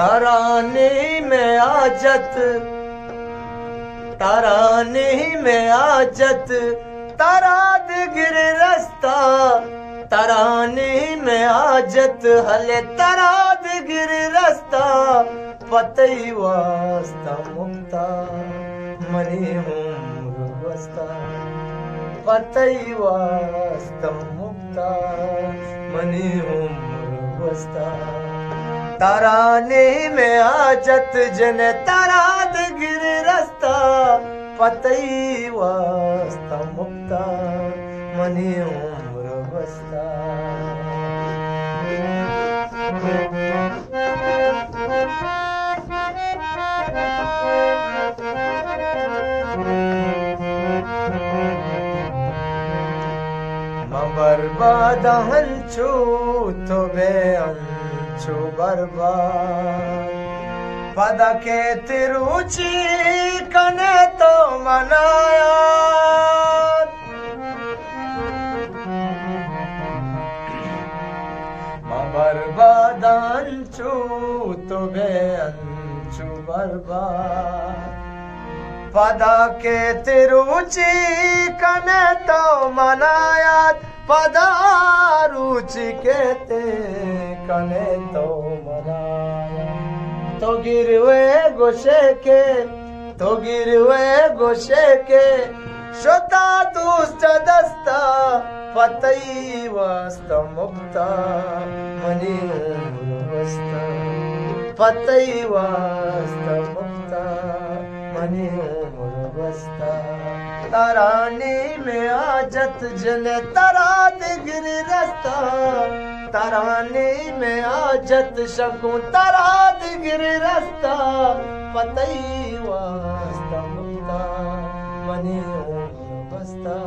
ताराने में आजत, ताराने में आजत, तारा दिगिर रास्ता, ताराने में आजत हले तारा दिगिर रास्ता, पतई वास्ता मुक्ता मनी उम्र बस्ता, पतई वास्ता मुक्ता मनी उम्र बस्ता। ताराने में आजत जन तारा दिगिर रास्ता, पतई वास्ता मुक्ता मनी उम्र बस्ता। बर्बाद हंचू तो बे अंचू बर्बाद, पद के तिरुचि कने तो मनाया, बर्बाद अंचू तो बे अंचू बर्बाद, पद के तिरुचि कने तो मनायात, पदारुचि केते कने तो मनाया। तो गिरवे गोशे के, तो गिरवे गोशे के, श्रोता दुष्ट दस्ता, पतई वास्ता मुक्ता मनी उम्र बस्ता, पतई वास्ता मुक्ता मनी उम्र बस्ता। ताराने में आजत जन तारा दिगिर रास्ता, ताराने में आजत शकूं तारा दिगिर रास्ता, पतई वास्ता मुक्ता मनी उम्र बस्ता।